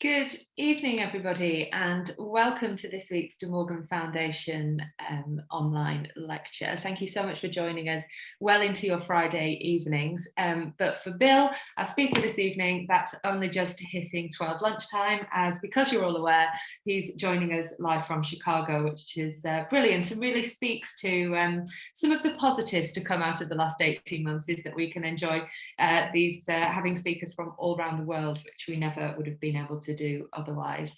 Good evening, everybody, and welcome to this week's De Morgan Foundation online lecture. Thank you so much for joining us well into your Friday evenings. But for Bill, our speaker this evening, that's only just hitting 12 lunchtime, as because you're all aware, he's joining us live from Chicago, which is brilliant and really speaks to some of the positives to come out of the last 18 months is that we can enjoy having speakers from all around the world, which we never would have been able to do otherwise.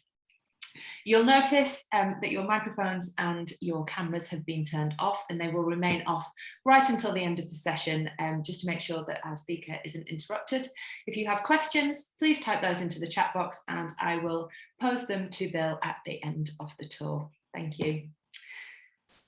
You'll notice that your microphones and your cameras have been turned off, and they will remain off right until the end of the session, just to make sure that our speaker isn't interrupted. If you have questions, please type those into the chat box and I will pose them to Bill at the end of the tour. Thank you.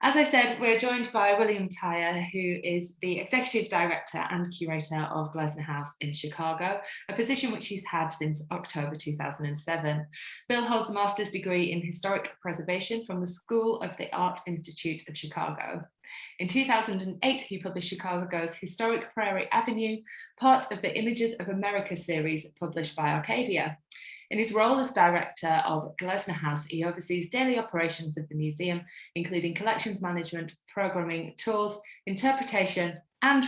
As I said, we're joined by William Tyre, who is the Executive Director and Curator of Glessner House in Chicago, a position which he's had since October 2007. Bill holds a master's degree in Historic Preservation from the School of the Art Institute of Chicago. In 2008, he published Chicago's Historic Prairie Avenue, part of the Images of America series published by Arcadia. In his role as director of Glessner House, he oversees daily operations of the museum, including collections management, programming, tours, interpretation, and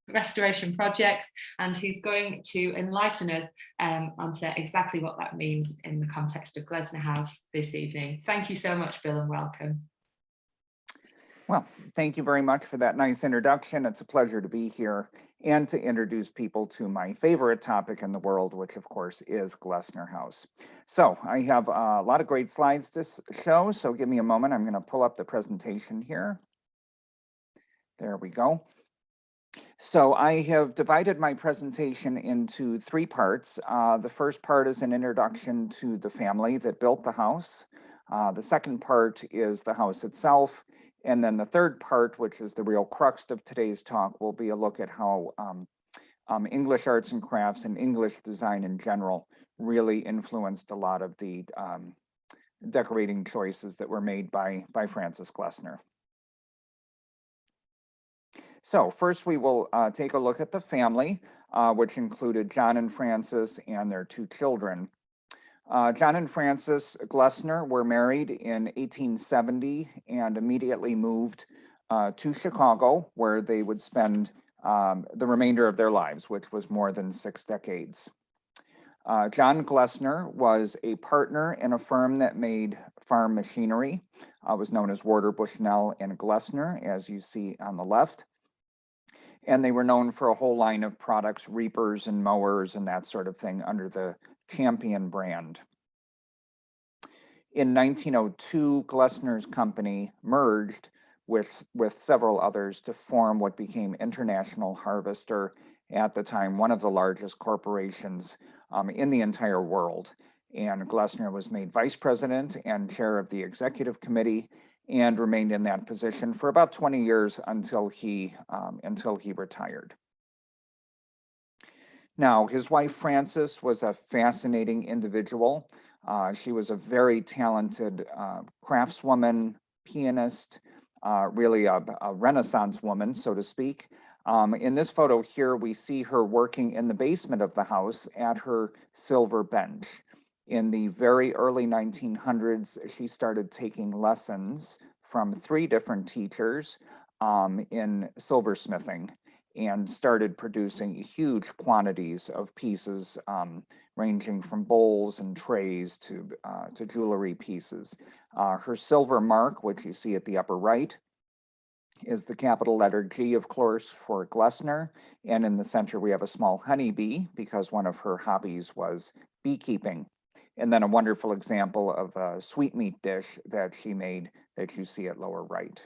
restoration projects. And he's going to enlighten us onto exactly what that means in the context of Glessner House this evening. Thank you so much, Bill, and welcome. Well, thank you very much for that nice introduction. It's a pleasure to be here and to introduce people to my favorite topic in the world, which of course is Glessner House. So I have a lot of great slides to show, so give me a moment. I'm going to pull up the presentation here. There we go. So I have divided my presentation into three parts. The first part is an introduction to the family that built the house. The second part is the house itself. And then the third part, which is the real crux of today's talk, will be a look at how English arts and crafts and English design in general really influenced a lot of the decorating choices that were made by Frances Glessner. So first we will take a look at the family, which included John and Frances and their two children. John and Frances Glessner were married in 1870 and immediately moved to Chicago, where they would spend the remainder of their lives, which was more than 6 decades. John Glessner was a partner in a firm that made farm machinery. It was known as Warder, Bushnell, and Glessner, as you see on the left. And they were known for a whole line of products, reapers and mowers and that sort of thing under the Champion brand. In 1902, Glessner's company merged with several others to form what became International Harvester, at the time one of the largest corporations in the entire world. And Glessner was made vice president and chair of the executive committee and remained in that position for about 20 years until he retired. Now, his wife, Frances, was a fascinating individual. She was a very talented craftswoman, pianist, really a Renaissance woman, so to speak. In this photo here, we see her working in the basement of the house at her silver bench. In the very early 1900s, she started taking lessons from 3 different teachers in silversmithing, and started producing huge quantities of pieces, ranging from bowls and trays to jewelry pieces. Her silver mark, which you see at the upper right, is the capital letter G, of course, for Glessner. And in the center, we have a small honeybee because one of her hobbies was beekeeping. And then a wonderful example of a sweetmeat dish that she made that you see at lower right.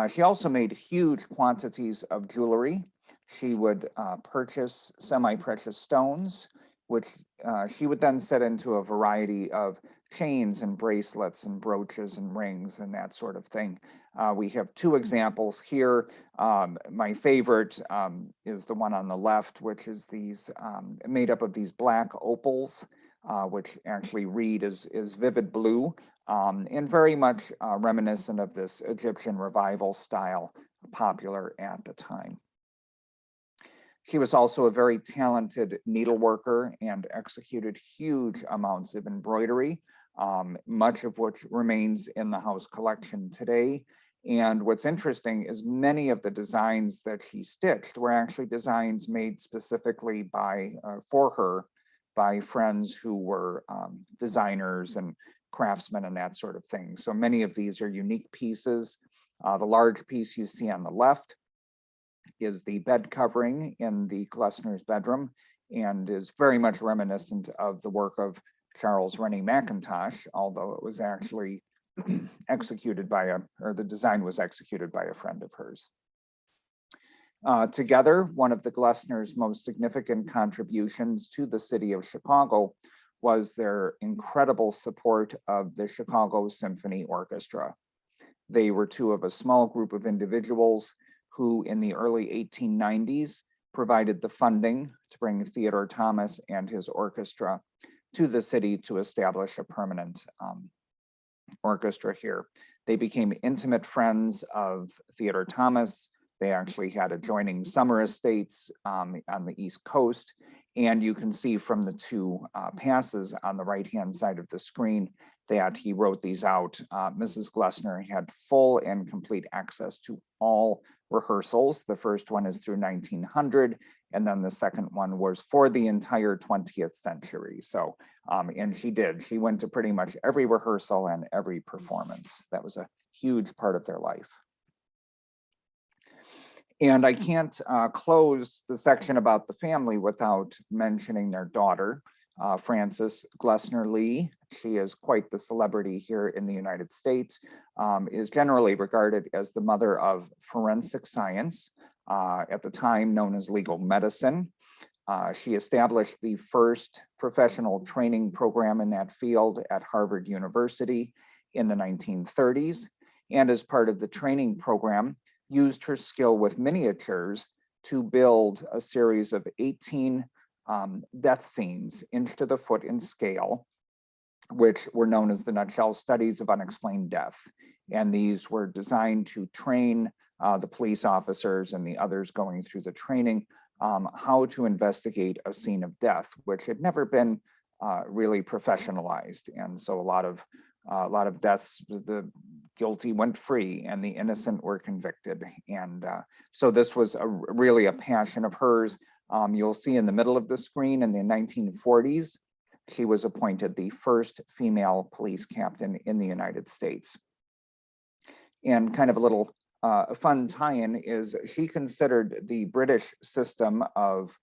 She also made huge quantities of jewelry. She would purchase semi-precious stones, which she would then set into a variety of chains and bracelets and brooches and rings and that sort of thing. We have 2 examples here. My favorite is the one on the left, which is these made up of these black opals, which actually read as vivid blue. And very much reminiscent of this Egyptian revival style popular at the time. She was also a very talented needleworker and executed huge amounts of embroidery, much of which remains in the house collection today. And what's interesting is many of the designs that she stitched were actually designs made specifically for her by friends who were designers and craftsmen and that sort of thing. So many of these are unique pieces. The large piece you see on the left is the bed covering in the Glessner's bedroom and is very much reminiscent of the work of Charles Rennie Mackintosh, although it was actually executed by the design was executed by a friend of hers. Together, one of the Glessner's most significant contributions to the city of Chicago was their incredible support of the Chicago Symphony Orchestra. They were two of a small group of individuals who in the early 1890s provided the funding to bring Theodore Thomas and his orchestra to the city to establish a permanent orchestra here. They became intimate friends of Theodore Thomas. They actually had adjoining summer estates on the East Coast. And you can see from the two passes on the right-hand side of the screen that he wrote these out. Mrs. Glessner had full and complete access to all rehearsals. The first one is through 1900, and then the second one was for the entire 20th century. So, and she went to pretty much every rehearsal and every performance. That was a huge part of their life. And I can't close the section about the family without mentioning their daughter, Frances Glessner Lee. She is quite the celebrity here in the United States, is generally regarded as the mother of forensic science, at the time known as legal medicine. She established the first professional training program in that field at Harvard University in the 1930s. And as part of the training program, used her skill with miniatures to build a series of 18 death scenes inch to the foot in scale, which were known as the nutshell studies of unexplained death. And these were designed to train the police officers and the others going through the training how to investigate a scene of death, which had never been really professionalized. And so a lot of deaths, the guilty went free and the innocent were convicted. And so this was really a passion of hers. You'll see in the middle of the screen in the 1940s, she was appointed the first female police captain in the United States. And kind of a little fun tie-in is she considered the British system of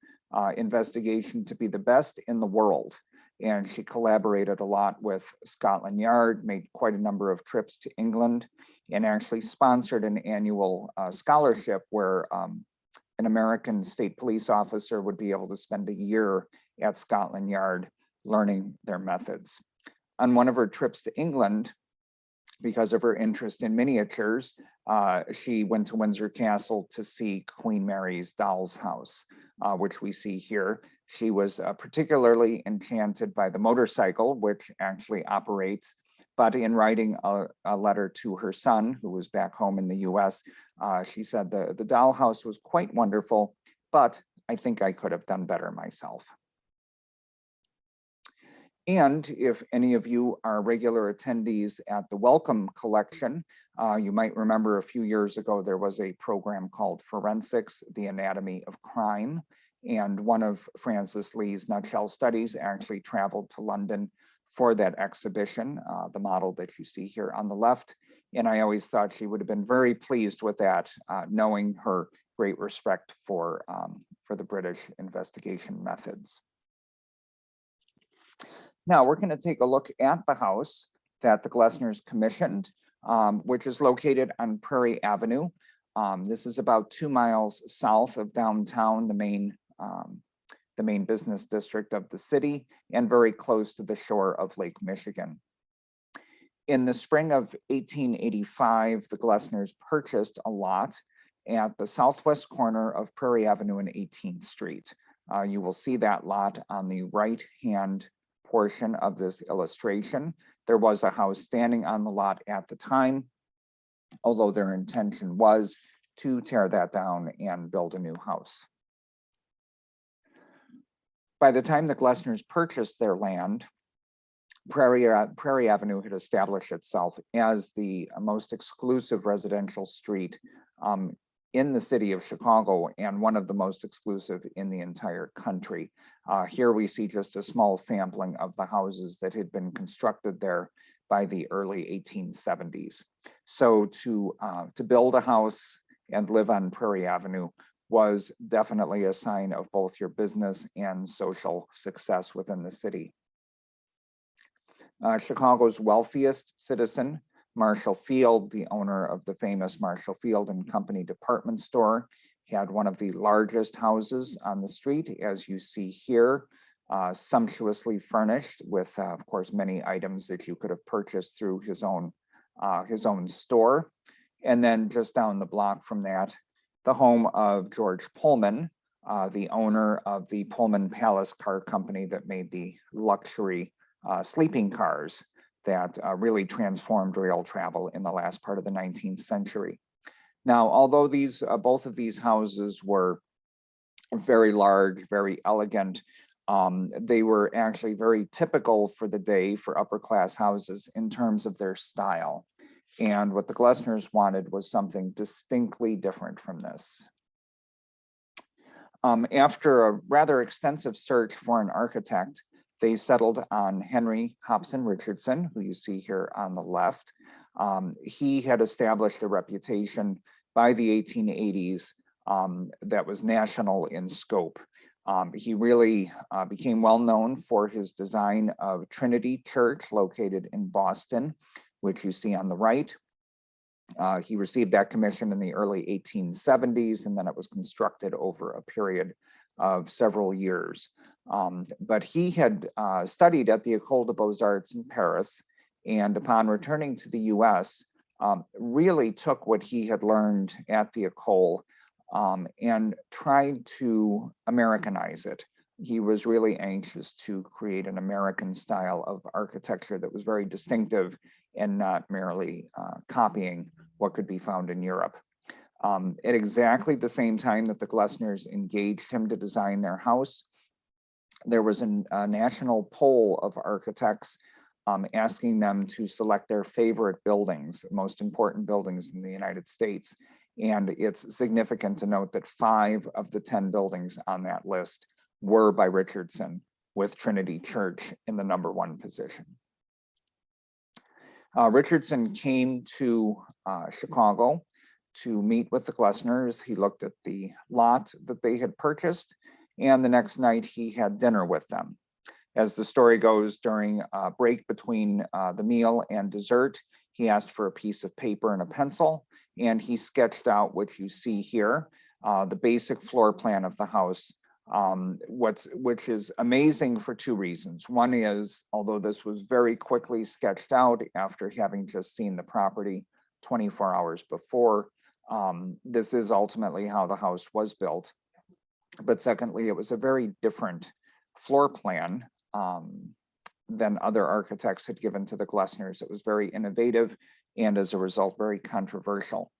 investigation to be the best in the world. And she collaborated a lot with Scotland Yard, made quite a number of trips to England, and actually sponsored an annual scholarship where an American state police officer would be able to spend a year at Scotland Yard learning their methods. On one of her trips to England, because of her interest in miniatures, she went to Windsor Castle to see Queen Mary's doll's house, which we see here. She was particularly enchanted by the motorcycle, which actually operates, but in writing a letter to her son, who was back home in the US, she said, the dollhouse was quite wonderful, but I think I could have done better myself. And if any of you are regular attendees at the Welcome Collection, you might remember a few years ago, there was a program called Forensics, the Anatomy of Crime. And one of Frances Lee's nutshell studies actually traveled to London for that exhibition, the model that you see here on the left. And I always thought she would have been very pleased with that, knowing her great respect for the British investigation methods. Now we're going to take a look at the house that the Glessners commissioned, which is located on Prairie Avenue. This is about 2 miles south of downtown, the main business district of the city, and very close to the shore of Lake Michigan. In the spring of 1885, the Glessners purchased a lot at the southwest corner of Prairie Avenue and 18th Street. You will see that lot on the right-hand portion of this illustration. There was a house standing on the lot at the time, although their intention was to tear that down and build a new house. By the time the Glessners purchased their land, Prairie Avenue had established itself as the most exclusive residential street in the city of Chicago, and one of the most exclusive in the entire country. Here we see just a small sampling of the houses that had been constructed there by the early 1870s. So to build a house and live on Prairie Avenue was definitely a sign of both your business and social success within the city. Chicago's wealthiest citizen, Marshall Field, the owner of the famous Marshall Field and Company department store, had one of the largest houses on the street, as you see here, sumptuously furnished with, of course, many items that you could have purchased through his own store. And then just down the block from that, the home of George Pullman, the owner of the Pullman Palace Car Company that made the luxury sleeping cars that really transformed rail travel in the last part of the 19th century. Now, although both of these houses were very large, very elegant, they were actually very typical for the day for upper class houses in terms of their style. And what the Glessners wanted was something distinctly different from this. After a rather extensive search for an architect, they settled on Henry Hobson Richardson, who you see here on the left. He had established a reputation by the 1880s that was national in scope. He really became well known for his design of Trinity Church located in Boston, which you see on the right. He received that commission in the early 1870s, and then it was constructed over a period of several years. But he had studied at the École des Beaux-Arts in Paris, and upon returning to the US, really took what he had learned at the École and tried to Americanize it. He was really anxious to create an American style of architecture that was very distinctive and not merely copying what could be found in Europe. At exactly the same time that the Glessners engaged him to design their house, there was a national poll of architects asking them to select their favorite buildings, most important buildings in the United States. And it's significant to note that 5 of the 10 buildings on that list were by Richardson, with Trinity Church in the #1 position. Richardson came to Chicago to meet with the Glessners. He looked at the lot that they had purchased, and the next night he had dinner with them. As the story goes, during a break between the meal and dessert, he asked for a piece of paper and a pencil, and he sketched out what you see here, the basic floor plan of the house, which is amazing for 2 reasons. One is, although this was very quickly sketched out after having just seen the property 24 hours before, this is ultimately how the house was built. But secondly, it was a very different floor plan than other architects had given to the Glessners. It was very innovative and as a result, very controversial.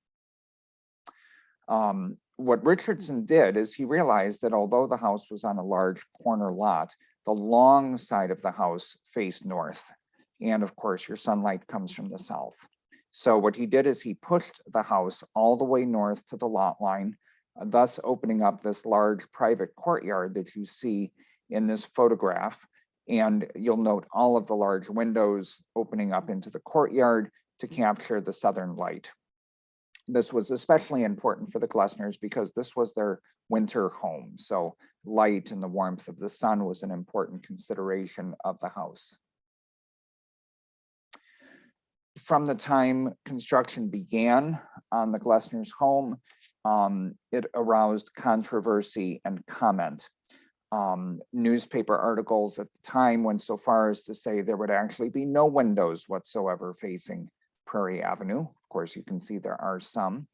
What Richardson did is he realized that although the house was on a large corner lot, the long side of the house faced north. And of course, your sunlight comes from the south. So what he did is he pushed the house all the way north to the lot line, thus opening up this large private courtyard that you see in this photograph. And you'll note all of the large windows opening up into the courtyard to capture the southern light. This was especially important for the Glessners because this was their winter home. So light and the warmth of the sun was an important consideration of the house. From the time construction began on the Glessners' home, it aroused controversy and comment. Newspaper articles at the time went so far as to say there would actually be no windows whatsoever facing Prairie Avenue. Of course, you can see there are some.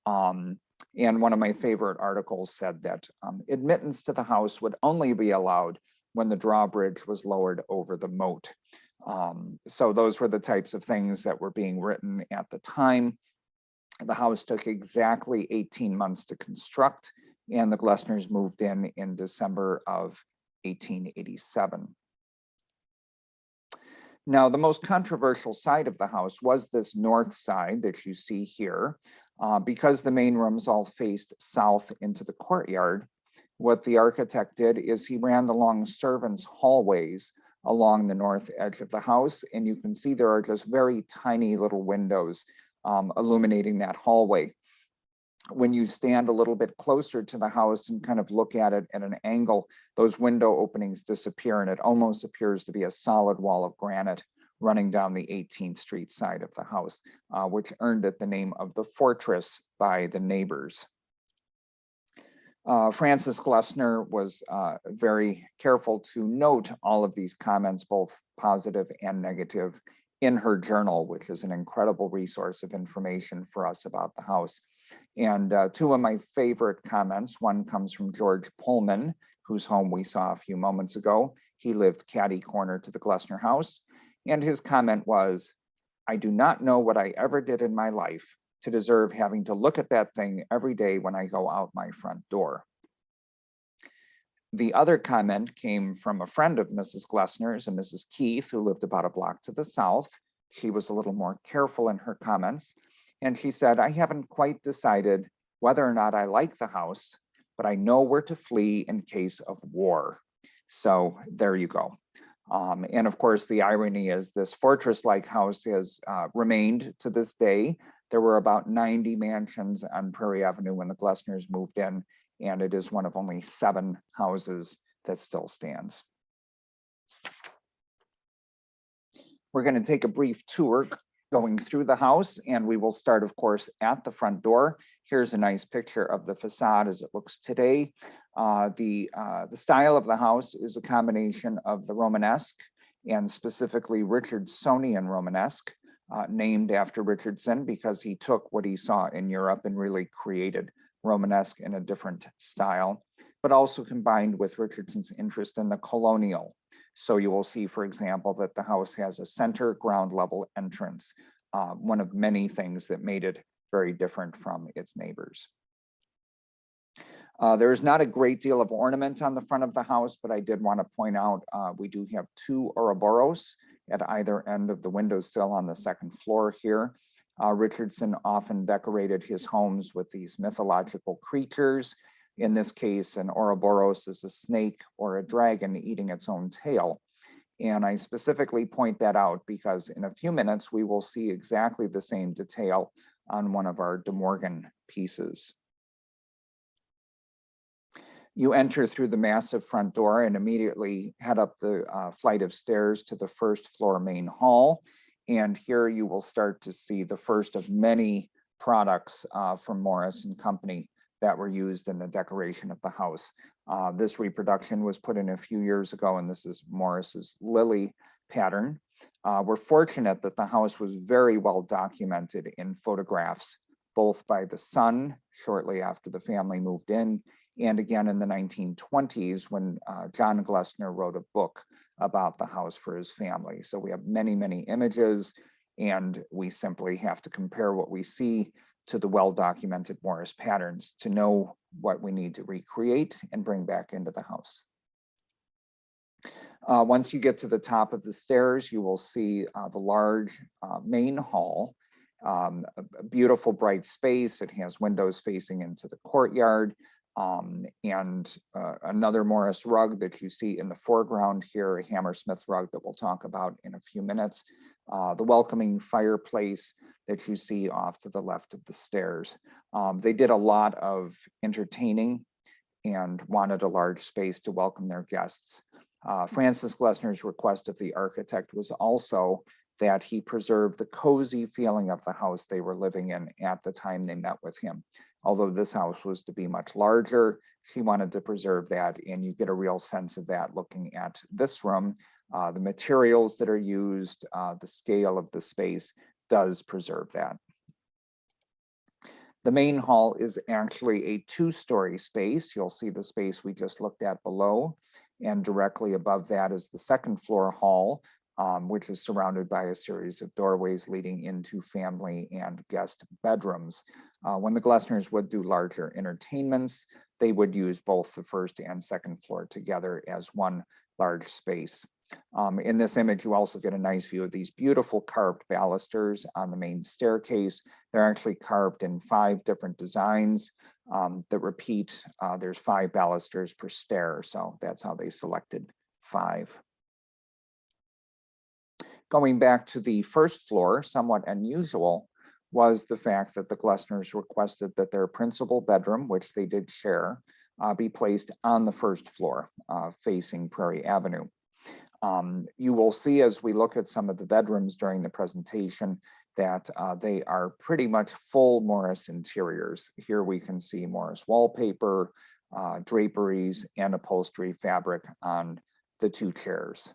And one of my favorite articles said that admittance to the house would only be allowed when the drawbridge was lowered over the moat. So those were the types of things that were being written at the time. The house took exactly 18 months to construct, and the Glessners moved in December of 1887. Now, the most controversial side of the house was this north side that you see here. Because the main rooms all faced south into the courtyard, what the architect did is he ran along servants' hallways along the north edge of the house, and you can see there are just very tiny little windows illuminating that hallway. When you stand a little bit closer to the house and kind of look at it at an angle, those window openings disappear, and it almost appears to be a solid wall of granite running down the 18th Street side of the house, which earned it the name of the fortress by the neighbors. Frances Glessner was very careful to note all of these comments, both positive and negative, in her journal, which is an incredible resource of information for us about the house. And two of my favorite comments, one comes from George Pullman, whose home we saw a few moments ago. He lived catty corner to the Glessner House. And his comment was, "I do not know what I ever did in my life to deserve having to look at that thing every day when I go out my front door." The other comment came from a friend of Mrs. Glessner's, a Mrs. Keith, who lived about a block to the south. She was a little more careful in her comments. And she said, "I haven't quite decided whether or not I like the house, but I know where to flee in case of war." So there you go. And of course, the irony is this fortress-like house has remained to this day. There were about 90 mansions on Prairie Avenue when the Glessners moved in, and it is one of only 7 houses that still stands. We're going to take a brief tour going through the house, and we will start, of course, at the front door. Here's a nice picture of the facade as it looks today. The style of the house is a combination of the Romanesque and specifically Richardsonian Romanesque, named after Richardson because he took what he saw in Europe and really created Romanesque in a different style, but also combined with Richardson's interest in the colonial. So you will see, for example, that the house has a center ground level entrance, one of many things that made it very different from its neighbors. There is not a great deal of ornament on the front of the house, but I did want to point out we do have 2 Ouroboros at either end of the windowsill on the second floor here. Richardson often decorated his homes with these mythological creatures. In this case, an Ouroboros is a snake or a dragon eating its own tail. And I specifically point that out because in a few minutes, we will see exactly the same detail on one of our De Morgan pieces. You enter through the massive front door and immediately head up the flight of stairs to the first floor main hall. And here you will start to see the first of many products from Morris and Company that were used in the decoration of the house. This reproduction was put in a few years ago, and this is Morris's lily pattern. We're fortunate that the house was very well documented in photographs, both by the son shortly after the family moved in, and again in the 1920s when John Glessner wrote a book about the house for his family. So we have many, many images, and we simply have to compare what we see to the well-documented Morris patterns to know what we need to recreate and bring back into the house. Once you get to the top of the stairs, you will see the large main hall, a beautiful bright space. It has windows facing into the courtyard, and another Morris rug that you see in the foreground here, a Hammersmith rug that we'll talk about in a few minutes. The welcoming fireplace that you see off to the left of the stairs. They did a lot of entertaining and wanted a large space to welcome their guests. Frances Glessner's request of the architect was also that he preserve the cozy feeling of the house they were living in at the time they met with him. Although this house was to be much larger, she wanted to preserve that, and you get a real sense of that looking at this room. The materials that are used, the scale of the space does preserve that. The main hall is actually a 2-story space. You'll see the space we just looked at below, and directly above that is the second floor hall. which is surrounded by a series of doorways leading into family and guest bedrooms. When the Glessners would do larger entertainments, they would use both the first and second floor together as one large space. In this image, you also get a nice view of these beautiful carved balusters on the main staircase. They're actually carved in 5 different designs that repeat. There's 5 balusters per stair, so that's how they selected 5. Going back to the first floor, somewhat unusual was the fact that the Glessners requested that their principal bedroom, which they did share, be placed on the first floor, facing Prairie Avenue. You will see as we look at some of the bedrooms during the presentation that they are pretty much full Morris interiors. Here we can see Morris wallpaper, draperies, and upholstery fabric on the 2 chairs.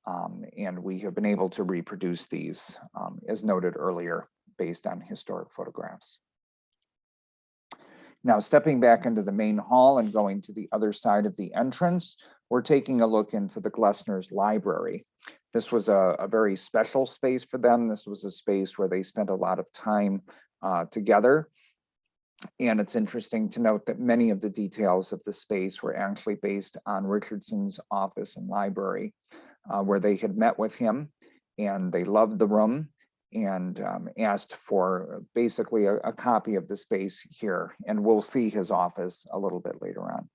And we have been able to reproduce these, as noted earlier, based on historic photographs. Now, stepping back into the main hall and going to the other side of the entrance, we're taking a look into the Glessners' library. This was a very special space for them. This was a space where they spent a lot of time together. And it's interesting to note that many of the details of the space were actually based on Richardson's office and library, where they had met with him and they loved the room and asked for basically a copy of the space here. And we'll see his office a little bit later on.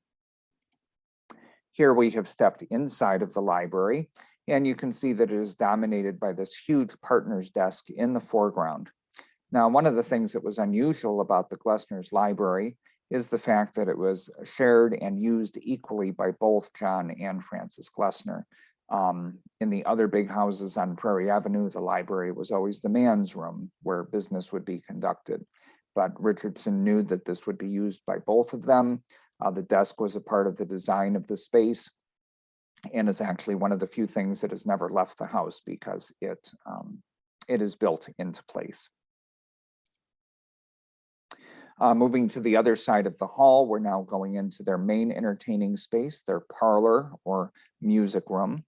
Here we have stepped inside of the library, and you can see that it is dominated by this huge partner's desk in the foreground. Now, one of the things that was unusual about the Glessners' library is the fact that it was shared and used equally by both John and Frances Glessner. In the other big houses on Prairie Avenue, the library was always the man's room where business would be conducted. But Richardson knew that this would be used by both of them. The desk was a part of the design of the space and is actually one of the few things that has never left the house because it is built into place. Moving to the other side of the hall, we're now going into their main entertaining space, their parlor or music room.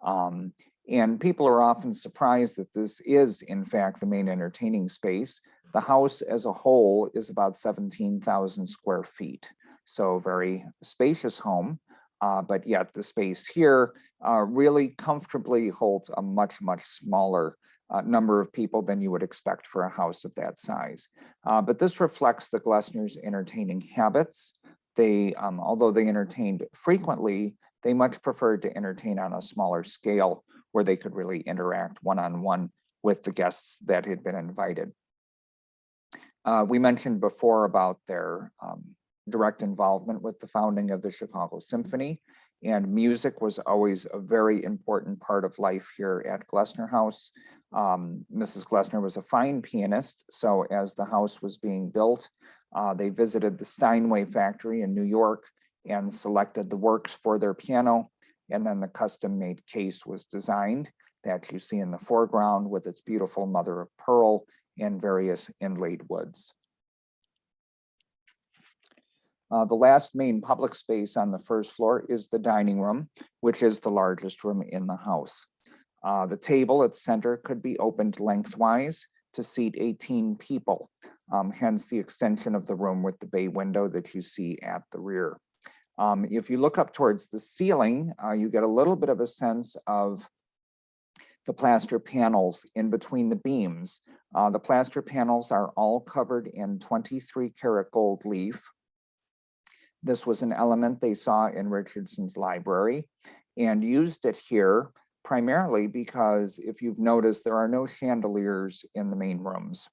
And people are often surprised that this is, in fact, the main entertaining space. The house as a whole is about 17,000 square feet. So very spacious home, but yet the space here really comfortably holds a much, much smaller number of people than you would expect for a house of that size. But this reflects the Glessners' entertaining habits. They, although they entertained frequently, they much preferred to entertain on a smaller scale where they could really interact one-on-one with the guests that had been invited. We mentioned before about their direct involvement with the founding of the Chicago Symphony, and music was always a very important part of life here at Glessner House. Mrs. Glessner was a fine pianist, so as the house was being built, they visited the Steinway factory in New York and selected the works for their piano, and then the custom-made case was designed that you see in the foreground with its beautiful mother of pearl and various inlaid woods. The last main public space on the first floor is the dining room, which is the largest room in the house. The table at the center could be opened lengthwise to seat 18 people, hence the extension of the room with the bay window that you see at the rear. If you look up towards the ceiling, you get a little bit of a sense of the plaster panels in between the beams. The plaster panels are all covered in 23 karat gold leaf. This was an element they saw in Richardson's library and used it here primarily because if you've noticed, there are no chandeliers in the main rooms.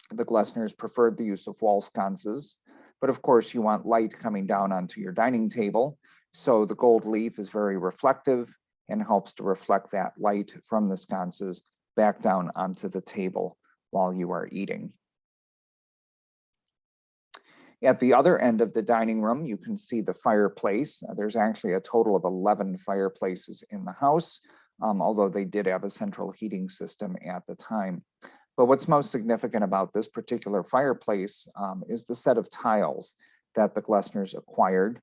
The Glessners preferred the use of wall sconces, but of course you want light coming down onto your dining table. So the gold leaf is very reflective and helps to reflect that light from the sconces back down onto the table while you are eating. At the other end of the dining room, you can see the fireplace. There's actually a total of 11 fireplaces in the house, although they did have a central heating system at the time. But what's most significant about this particular fireplace is the set of tiles that the Glessners acquired.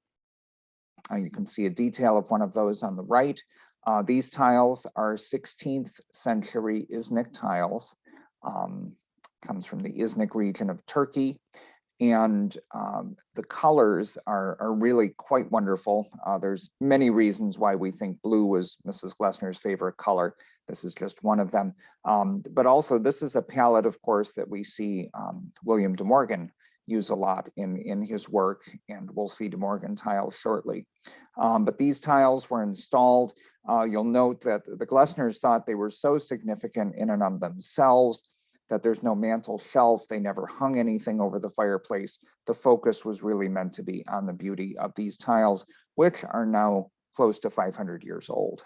You can see a detail of one of those on the right. These tiles are 16th century Iznik tiles. Comes from the Iznik region of Turkey. And the colors are really quite wonderful. There's many reasons why we think blue was Mrs. Glessner's favorite color. This is just one of them. But also this is a palette, of course, that we see William de Morgan use a lot in his work, and we'll see de Morgan tiles shortly. But these tiles were installed. You'll note that the Glessners thought they were so significant in and of themselves that there's no mantle shelf. They never hung anything over the fireplace. The focus was really meant to be on the beauty of these tiles, which are now close to 500 years old.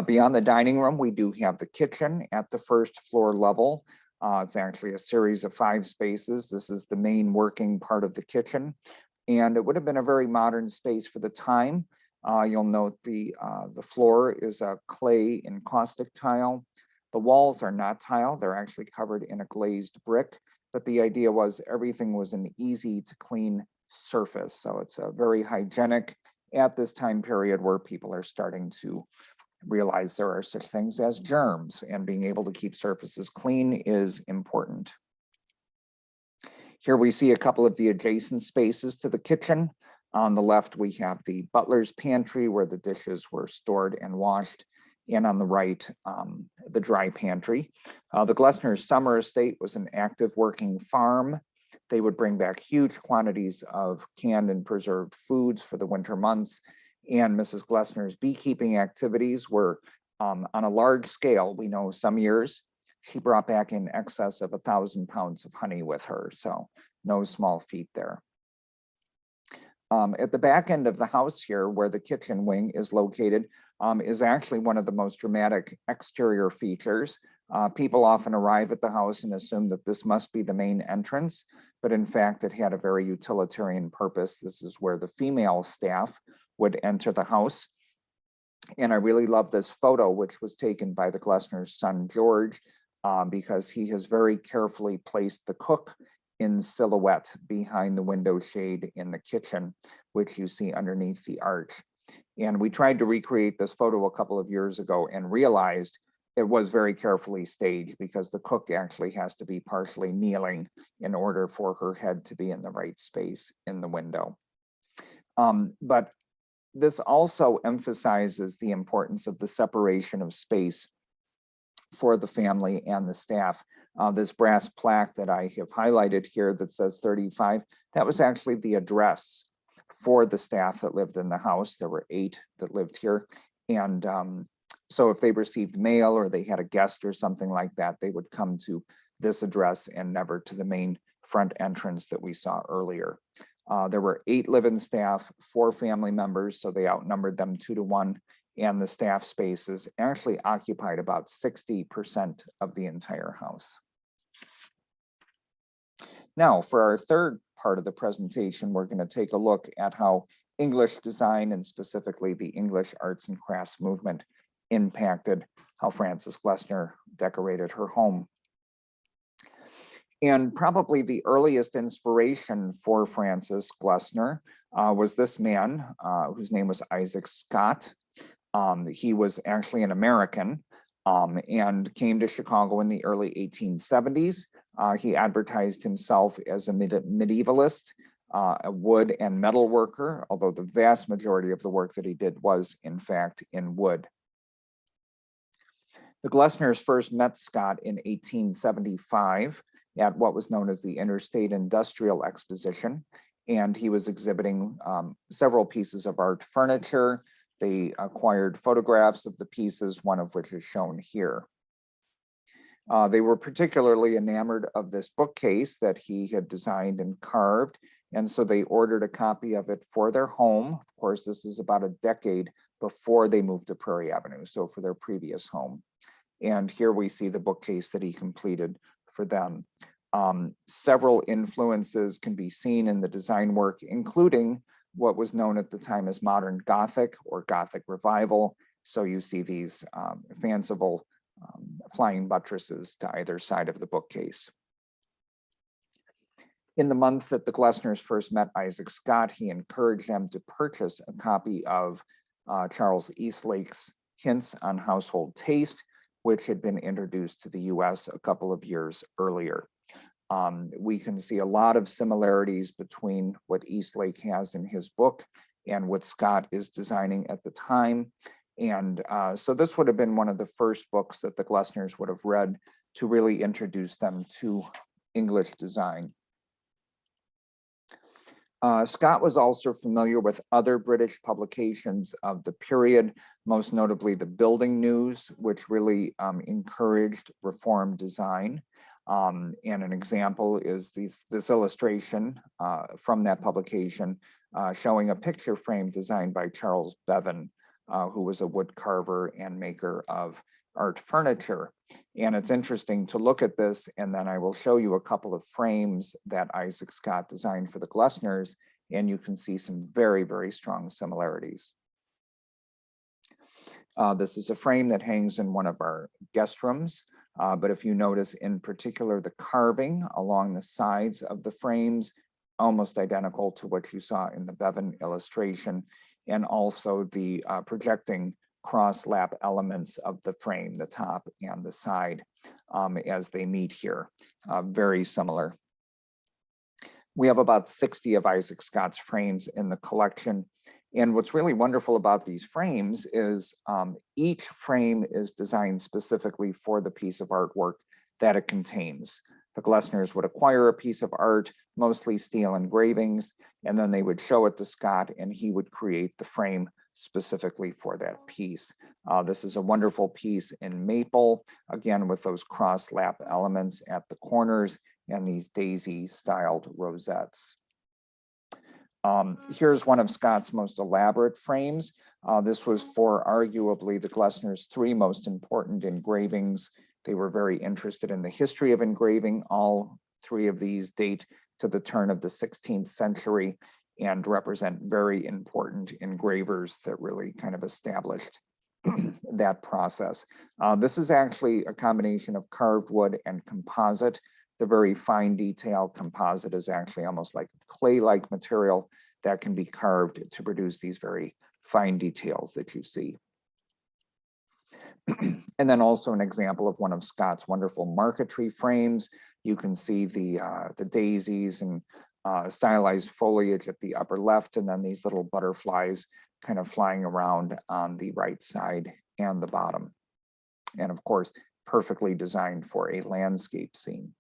Beyond the dining room, we do have the kitchen at the first floor level. It's actually a series of 5 spaces. This is the main working part of the kitchen, and it would have been a very modern space for the time. You'll note the floor is a clay encaustic tile. The walls are not tile, they're actually covered in a glazed brick, but the idea was everything was an easy to clean surface. So it's a very hygienic at this time period where people are starting to realize there are such things as germs, and being able to keep surfaces clean is important. Here we see a couple of the adjacent spaces to the kitchen. On the left, we have the butler's pantry where the dishes were stored and washed, and on the right, the dry pantry. The Glessner summer estate was an active working farm. They would bring back huge quantities of canned and preserved foods for the winter months, and Mrs. Glessner's beekeeping activities were on a large scale. We know some years she brought back in excess of 1,000 pounds of honey with her, so no small feat there. At the back end of the house here, where the kitchen wing is located, is actually one of the most dramatic exterior features. People often arrive at the house and assume that this must be the main entrance, but in fact, it had a very utilitarian purpose. This is where the female staff would enter the house. And I really love this photo, which was taken by the Glessner's son, George, because he has very carefully placed the cook in silhouette behind the window shade in the kitchen, which you see underneath the arch. And we tried to recreate this photo a couple of years ago and realized it was very carefully staged because the cook actually has to be partially kneeling in order for her head to be in the right space in the window. But this also emphasizes the importance of the separation of space for the family and the staff. This brass plaque that I have highlighted here that says 35, that was actually the address for the staff that lived in the house. There were 8 that lived here. And so if they received mail or they had a guest or something like that, they would come to this address and never to the main front entrance that we saw earlier. There were 8 live-in staff, 4 family members, so they outnumbered them 2 to 1. And the staff spaces actually occupied about 60% of the entire house. Now, for our third part of the presentation, we're going to take a look at how English design, and specifically the English arts and crafts movement, impacted how Frances Glessner decorated her home. And probably the earliest inspiration for Frances Glessner was this man whose name was Isaac Scott. He was actually an American and came to Chicago in the early 1870s. He advertised himself as a medievalist, a wood and metal worker, although the vast majority of the work that he did was, in fact, in wood. The Glessners first met Scott in 1875 at what was known as the Interstate Industrial Exposition, and he was exhibiting several pieces of art furniture. They acquired photographs of the pieces, one of which is shown here. They were particularly enamored of this bookcase that he had designed and carved, and so they ordered a copy of it for their home. Of course, this is about a decade before they moved to Prairie Avenue, so for their previous home. And here we see the bookcase that he completed for them. Several influences can be seen in the design work, including what was known at the time as modern Gothic or Gothic revival. So you see these fanciful flying buttresses to either side of the bookcase. In the month that the Glessners first met Isaac Scott, he encouraged them to purchase a copy of Charles Eastlake's Hints on Household Taste, which had been introduced to the US a couple of years earlier. We can see a lot of similarities between what Eastlake has in his book and what Scott is designing at the time. And so this would have been one of the first books that the Glessners would have read to really introduce them to English design. Scott was also familiar with other British publications of the period, most notably the Building News, which really encouraged reform design. And an example is this illustration from that publication showing a picture frame designed by Charles Bevan, who was a wood carver and maker of art furniture. And it's interesting to look at this, and then I will show you a couple of frames that Isaac Scott designed for the Glessners, and you can see some very, very strong similarities. This is a frame that hangs in one of our guest rooms, but if you notice in particular the carving along the sides of the frames, almost identical to what you saw in the Bevan illustration, and also the projecting cross lap elements of the frame, the top and the side, as they meet here, very similar. We have about 60 of Isaac Scott's frames in the collection. And what's really wonderful about these frames is each frame is designed specifically for the piece of artwork that it contains. The Glessners would acquire a piece of art, mostly steel engravings, and then they would show it to Scott and he would create the frame specifically for that piece. This is a wonderful piece in maple, again with those cross lap elements at the corners and these daisy styled rosettes. Here's one of Scott's most elaborate frames. This was for arguably the Glessners' 3 most important engravings. They were very interested in the history of engraving. All 3 of these date to the turn of the 16th century and represent very important engravers that really kind of established that process. This is actually a combination of carved wood and composite. The very fine detail composite is actually almost like clay-like material that can be carved to produce these very fine details that you see. And then also an example of one of Scott's wonderful marquetry frames. You can see the daisies and stylized foliage at the upper left, and then these little butterflies kind of flying around on the right side and the bottom. And of course, perfectly designed for a landscape scene.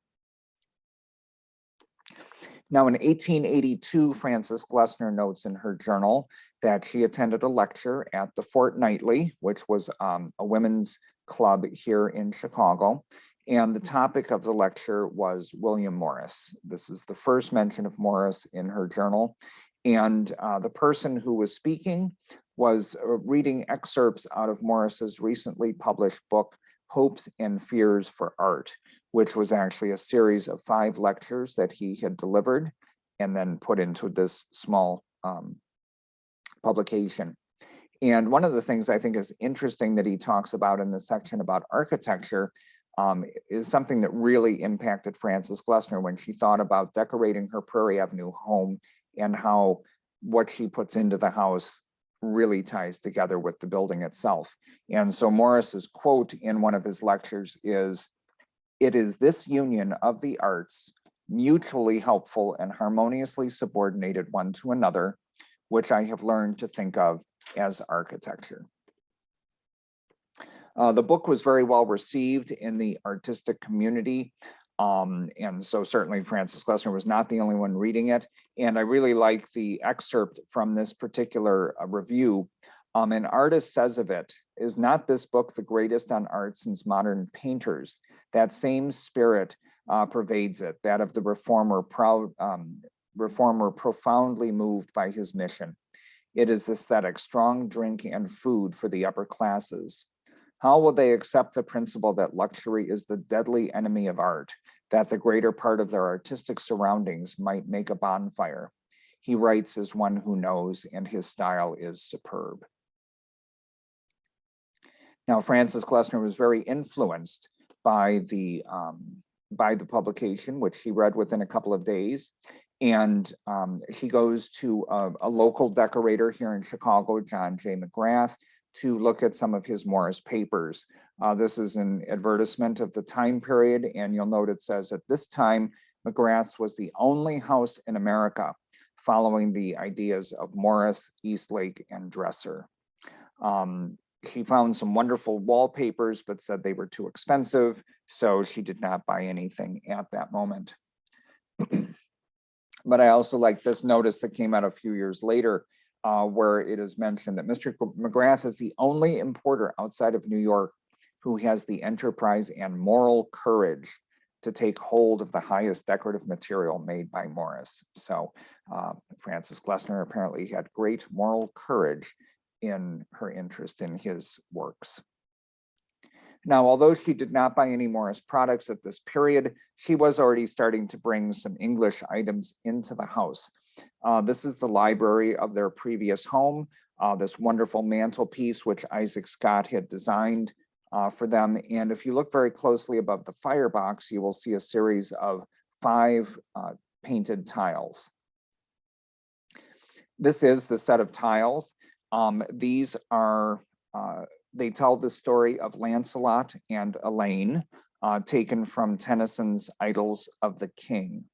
Now in 1882, Frances Glessner notes in her journal that she attended a lecture at the Fortnightly, which was a women's club here in Chicago. And the topic of the lecture was William Morris. This is the first mention of Morris in her journal. And the person who was speaking was reading excerpts out of Morris's recently published book, Hopes and Fears for Art, which was actually a series of 5 lectures that he had delivered and then put into this small publication. And one of the things I think is interesting that he talks about in the section about architecture is something that really impacted Frances Glessner when she thought about decorating her Prairie Avenue home and how what she puts into the house really ties together with the building itself. And so Morris's quote in one of his lectures is, "It is this union of the arts, mutually helpful and harmoniously subordinated one to another, which I have learned to think of as architecture." The book was very well received in the artistic community. And so certainly Frances Glessner was not the only one reading it. And I really like the excerpt from this particular review. An artist says of it, "Is not this book the greatest on art since modern painters? That same spirit pervades it, that of the reformer, profoundly moved by his mission. It is aesthetic, strong drink and food for the upper classes. How will they accept the principle that luxury is the deadly enemy of art, that the greater part of their artistic surroundings might make a bonfire?" He writes as one who knows, and his style is superb. Now, Frances Glessner was very influenced by the publication, which she read within a couple of days. And she goes to a local decorator here in Chicago, John J. McGrath, to look at some of his Morris papers. This is an advertisement of the time period, and you'll note it says at this time, McGrath's was the only house in America following the ideas of Morris, Eastlake, and Dresser. She found some wonderful wallpapers, but said they were too expensive, so she did not buy anything at that moment. But I also like this notice that came out a few years later, where it is mentioned that Mr. McGrath is the only importer outside of New York who has the enterprise and moral courage to take hold of the highest decorative material made by Morris. So Frances Glessner apparently had great moral courage in her interest in his works. Now, although she did not buy any Morris products at this period, she was already starting to bring some English items into the house. This is the library of their previous home, this wonderful mantelpiece, which Isaac Scott had designed for them. And if you look very closely above the firebox, you will see a series of 5 painted tiles. This is the set of tiles. These are they tell the story of Lancelot and Elaine, taken from Tennyson's Idylls of the King.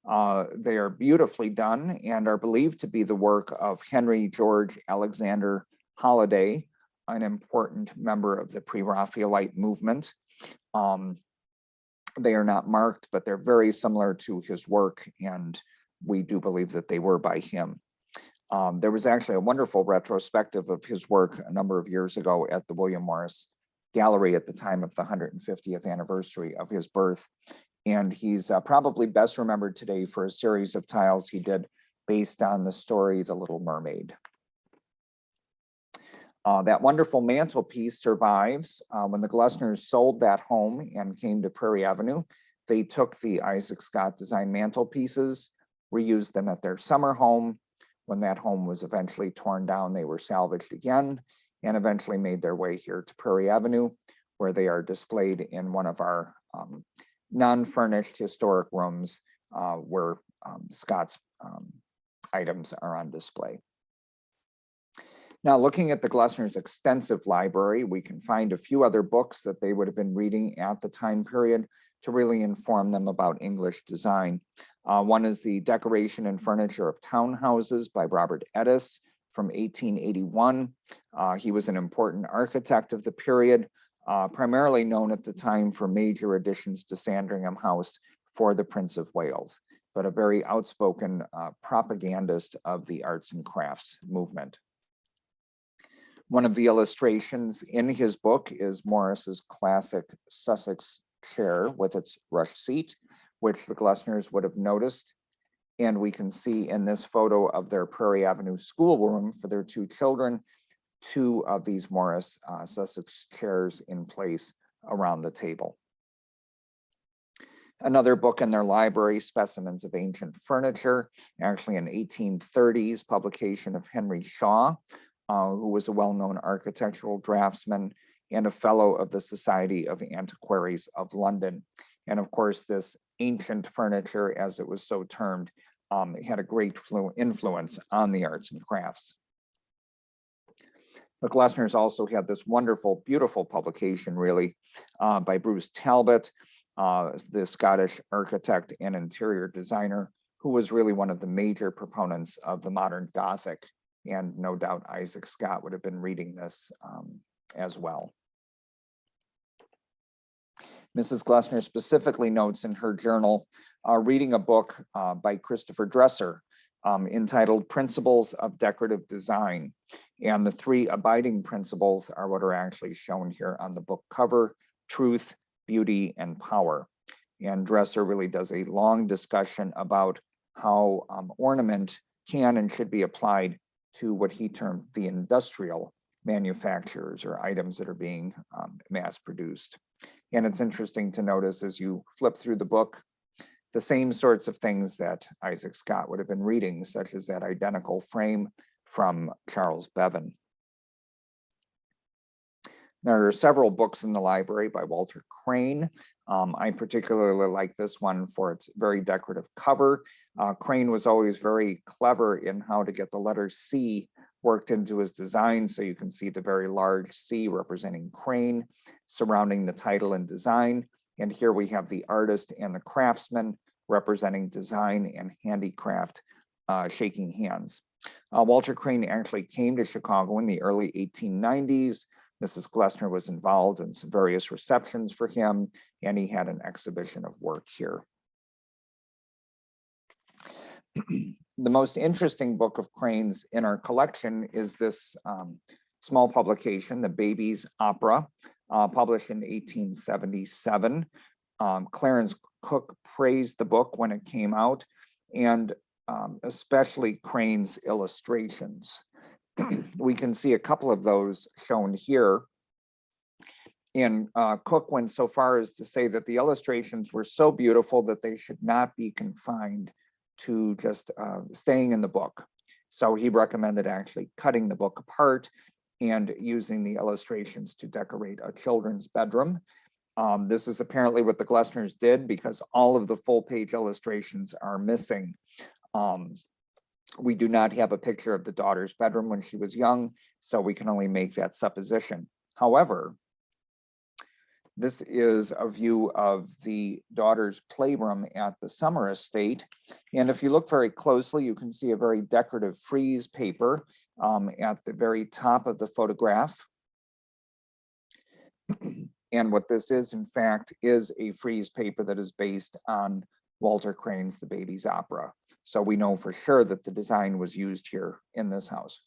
They are beautifully done and are believed to be the work of Henry George Alexander Holiday, an important member of the Pre-Raphaelite movement. They are not marked, but they're very similar to his work, and we do believe that they were by him. There was actually a wonderful retrospective of his work a number of years ago at the William Morris Gallery at the time of the 150th anniversary of his birth. And he's probably best remembered today for a series of tiles he did based on the story, The Little Mermaid. That wonderful mantelpiece survives. When the Glessners sold that home and came to Prairie Avenue, they took the Isaac Scott design mantelpieces, reused them at their summer home. When that home was eventually torn down, they were salvaged again and eventually made their way here to Prairie Avenue, where they are displayed in one of our non-furnished historic rooms where Scott's items are on display. Now, looking at the Glessners' extensive library, we can find a few other books that they would have been reading at the time period to really inform them about English design. One is The Decoration and Furniture of Townhouses by Robert Edis from 1881. He was an important architect of the period, primarily known at the time for major additions to Sandringham House for the Prince of Wales, but a very outspoken propagandist of the arts and crafts movement. One of the illustrations in his book is Morris's classic Sussex chair with its rush seat, which the Glessners would have noticed. And we can see in this photo of their Prairie Avenue schoolroom for their 2 children, 2 of these Morris Sussex chairs in place around the table. Another book in their library, Specimens of Ancient Furniture, actually an 1830s publication of Henry Shaw, who was a well-known architectural draftsman and a fellow of the Society of Antiquaries of London. And of course, this ancient furniture, as it was so termed, had a great influence on the arts and crafts. The Glessners also had this wonderful, beautiful publication, really, by Bruce Talbot, the Scottish architect and interior designer, who was really one of the major proponents of the modern Gothic. And no doubt Isaac Scott would have been reading this as well. Mrs. Glessner specifically notes in her journal reading a book by Christopher Dresser entitled Principles of Decorative Design. And the 3 abiding principles are what are actually shown here on the book cover: truth, beauty, and power. And Dresser really does a long discussion about how ornament can and should be applied to what he termed the industrial manufacturers or items that are being mass produced. And it's interesting to notice as you flip through the book, the same sorts of things that Isaac Scott would have been reading, such as that identical frame from Charles Bevan. There are several books in the library by Walter Crane. I particularly like this one for its very decorative cover. Crane was always very clever in how to get the letter C worked into his design. So you can see the very large C representing Crane surrounding the title and design. And here we have the artist and the craftsman representing design and handicraft shaking hands. Walter Crane actually came to Chicago in the early 1890s. Mrs. Glessner was involved in some various receptions for him, and he had an exhibition of work here. The most interesting book of Crane's in our collection is this small publication, The Baby's Opera, published in 1877. Clarence Cook praised the book when it came out, and especially Crane's illustrations. We can see a couple of those shown here. And Cook went so far as to say that the illustrations were so beautiful that they should not be confined to just staying in the book. So he recommended actually cutting the book apart and using the illustrations to decorate a children's bedroom. This is apparently what the Glessners did, because all of the full page illustrations are missing. We do not have a picture of the daughter's bedroom when she was young, so we can only make that supposition. However, this is a view of the daughter's playroom at the Summer Estate. And if you look very closely, you can see a very decorative frieze paper at the very top of the photograph. And what this is, in fact, is a frieze paper that is based on Walter Crane's The Baby's Opera. So we know for sure that the design was used here in this house.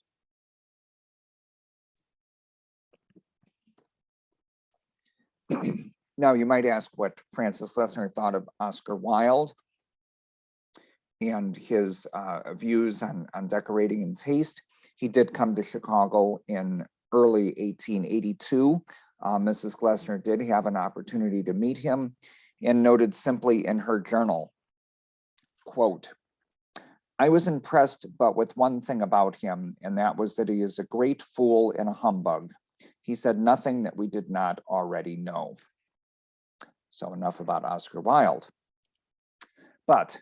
Now, you might ask what Frances Glessner thought of Oscar Wilde and his views on decorating and taste. He did come to Chicago in early 1882. Mrs. Glessner did have an opportunity to meet him and noted simply in her journal, quote, "I was impressed but with one thing about him, and that was that he is a great fool and a humbug. He said nothing that we did not already know." So enough about Oscar Wilde. But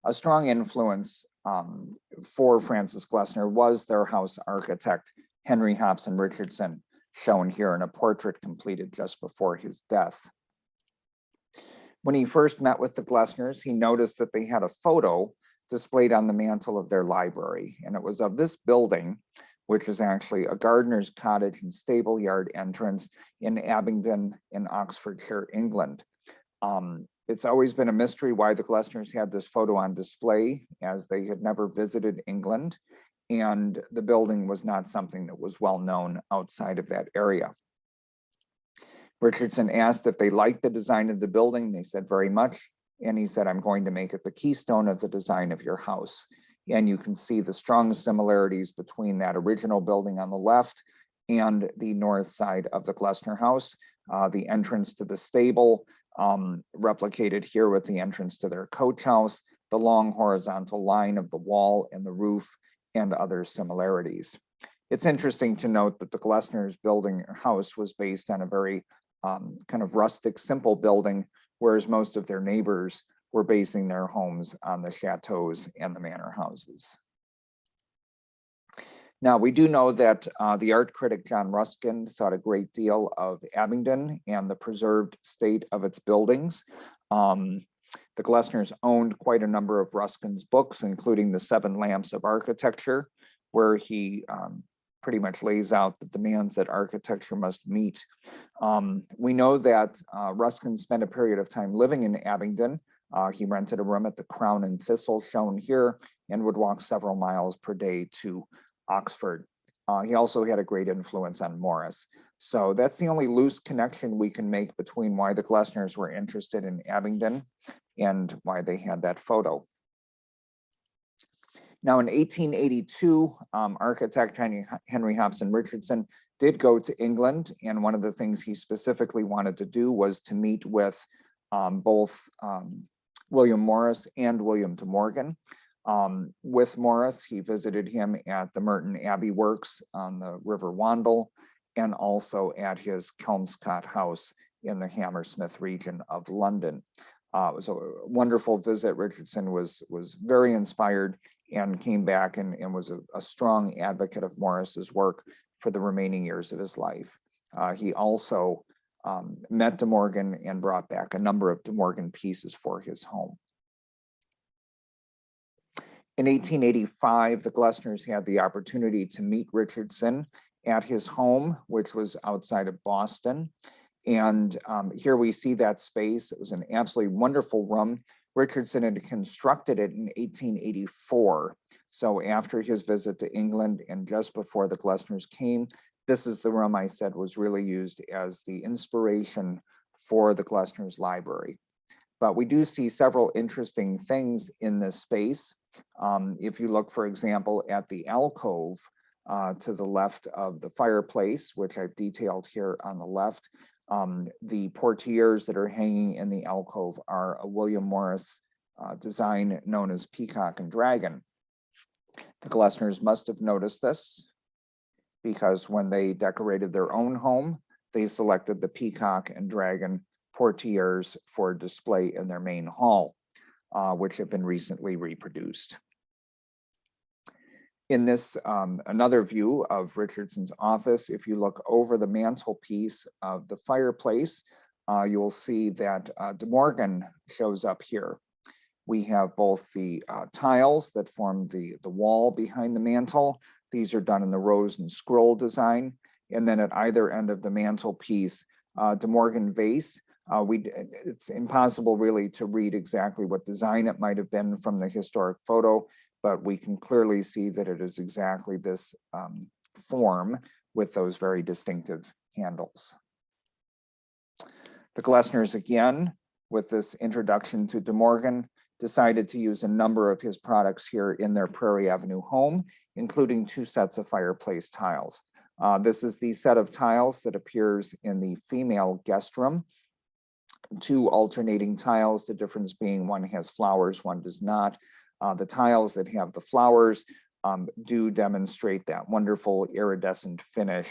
a strong influence for Frances Glessner was their house architect, Henry Hobson Richardson, shown here in a portrait completed just before his death. When he first met with the Glessners, he noticed that they had a photo displayed on the mantle of their library, and it was of this building, which is actually a gardener's cottage and stable yard entrance in Abingdon in Oxfordshire, England. It's always been a mystery why the Glessners had this photo on display, as they had never visited England, and the building was not something that was well known outside of that area. Richardson asked if they liked the design of the building. They said very much, and he said, "I'm going to make it the keystone of the design of your house." And you can see the strong similarities between that original building on the left and the north side of the Glessner house. The entrance to the stable replicated here with the entrance to their coach house, the long horizontal line of the wall and the roof, and other similarities. It's interesting to note that the Glessners building house was based on a very kind of rustic, simple building, whereas most of their neighbors were basing their homes on the chateaus and the manor houses. Now, we do know that the art critic John Ruskin thought a great deal of Abingdon and the preserved state of its buildings. The Glessners owned quite a number of Ruskin's books, including The Seven Lamps of Architecture, where he pretty much lays out the demands that architecture must meet. We know that Ruskin spent a period of time living in Abingdon. He rented a room at the Crown and Thistle, shown here, and would walk several miles per day to Oxford. He also had a great influence on Morris. So that's the only loose connection we can make between why the Glessners were interested in Abingdon and why they had that photo. Now, in 1882, architect Henry Hobson Richardson did go to England, and one of the things he specifically wanted to do was to meet with both William Morris and William de Morgan. With Morris, he visited him at the Merton Abbey Works on the River Wandle, and also at his Kelmscott house in the Hammersmith region of London. It was a wonderful visit. Richardson was very inspired and came back and was a strong advocate of Morris's work for the remaining years of his life. He also met De Morgan and brought back a number of De Morgan pieces for his home. In 1885, the Glessners had the opportunity to meet Richardson at his home, which was outside of Boston. And here we see that space. It was an absolutely wonderful room. Richardson had constructed it in 1884. So after his visit to England and just before the Glessners came, this is the room I said was really used as the inspiration for the Glessners library. But we do see several interesting things in this space. If you look, for example, at the alcove to the left of the fireplace, which I've detailed here on the left, the portieres that are hanging in the alcove are a William Morris design known as Peacock and Dragon. The Glessners must have noticed this because when they decorated their own home, they selected the Peacock and Dragon portieres for display in their main hall, which have been recently reproduced. In this, another view of Richardson's office, if you look over the mantelpiece of the fireplace, you will see that De Morgan shows up here. We have both the tiles that form the wall behind the mantle. These are done in the rose and scroll design. And then at either end of the mantelpiece, De Morgan vase. It's impossible really to read exactly what design it might have been from the historic photo, but we can clearly see that it is exactly this form with those very distinctive handles. The Glessners, again, with this introduction to De Morgan, decided to use a number of his products here in their Prairie Avenue home, including 2 sets of fireplace tiles. This is the set of tiles that appears in the female guest room. 2 alternating tiles, the difference being one has flowers, one does not. The tiles that have the flowers do demonstrate that wonderful iridescent finish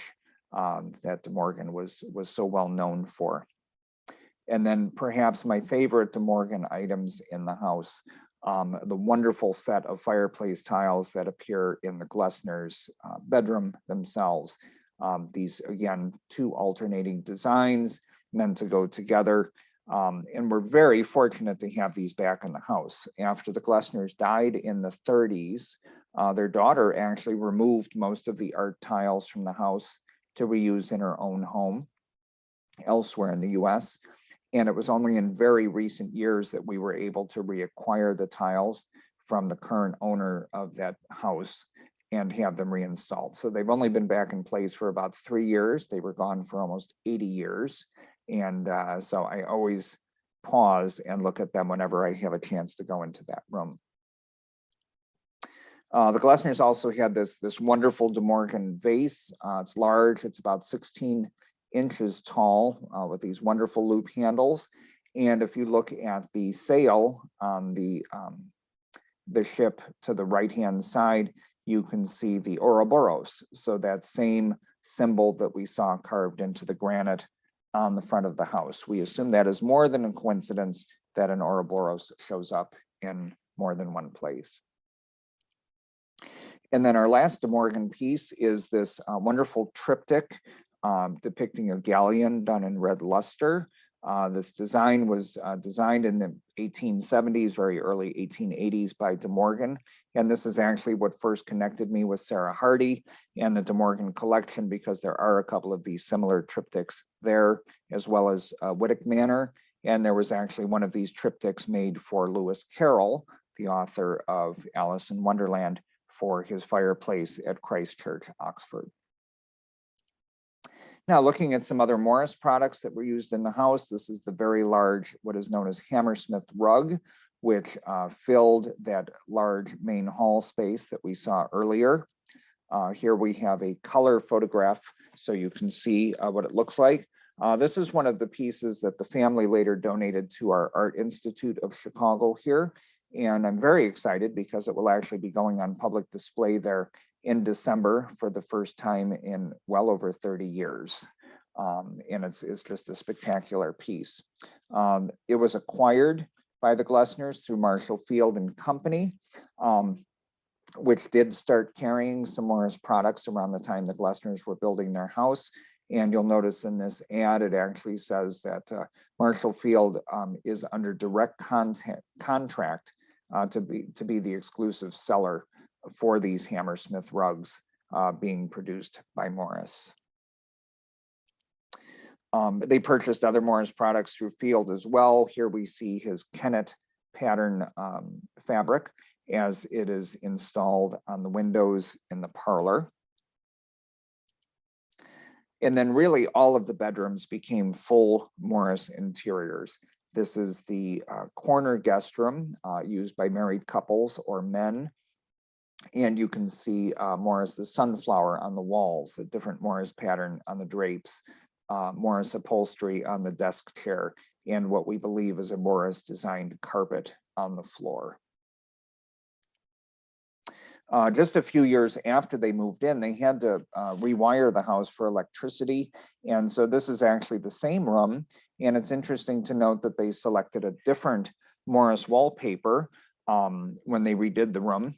that De Morgan was so well known for. And then perhaps my favorite De Morgan items in the house, the wonderful set of fireplace tiles that appear in the Glessners' bedroom themselves. These, again, 2 alternating designs meant to go together. And we're very fortunate to have these back in the house. After the Glessners died in the 30s, their daughter actually removed most of the art tiles from the house to reuse in her own home elsewhere in the US. And it was only in very recent years that we were able to reacquire the tiles from the current owner of that house and have them reinstalled. So they've only been back in place for about 3 years. They were gone for almost 80 years. And so I always pause and look at them whenever I have a chance to go into that room. The Glessners also had this wonderful De Morgan vase. It's large, it's about 16 inches tall with these wonderful loop handles. And if you look at the sail on the ship to the right-hand side, you can see the Ouroboros. So that same symbol that we saw carved into the granite on the front of the house. We assume that is more than a coincidence that an Ouroboros shows up in more than one place. And then our last De Morgan piece is this wonderful triptych depicting a galleon done in red luster. This design was designed in the 1870s, very early 1880s by De Morgan. And this is actually what first connected me with Sarah Hardy and the De Morgan collection, because there are a couple of these similar triptychs there, as well as Whittock Manor. And there was actually one of these triptychs made for Lewis Carroll, the author of Alice in Wonderland, for his fireplace at Christ Church, Oxford. Now, looking at some other Morris products that were used in the house, this is the very large, what is known as Hammersmith rug, which filled that large main hall space that we saw earlier. Here we have a color photograph so you can see what it looks like. This is one of the pieces that the family later donated to our Art Institute of Chicago here. And I'm very excited because it will actually be going on public display there in December for the first time in well over 30 years. And it's just a spectacular piece. It was acquired by the Glessners through Marshall Field and Company, which did start carrying some Morris products around the time the Glessners were building their house. And you'll notice in this ad, it actually says that Marshall Field is under direct contract to be the exclusive seller for these Hammersmith rugs being produced by Morris. They purchased other Morris products through Field as well. Here we see his Kennet pattern fabric as it is installed on the windows in the parlor. And then really all of the bedrooms became full Morris interiors. This is the corner guest room used by married couples or men. And you can see Morris's sunflower on the walls, a different Morris pattern on the drapes, Morris upholstery on the desk chair, and what we believe is a Morris designed carpet on the floor. Just a few years after they moved in, they had to rewire the house for electricity. And so this is actually the same room. And it's interesting to note that they selected a different Morris wallpaper when they redid the room.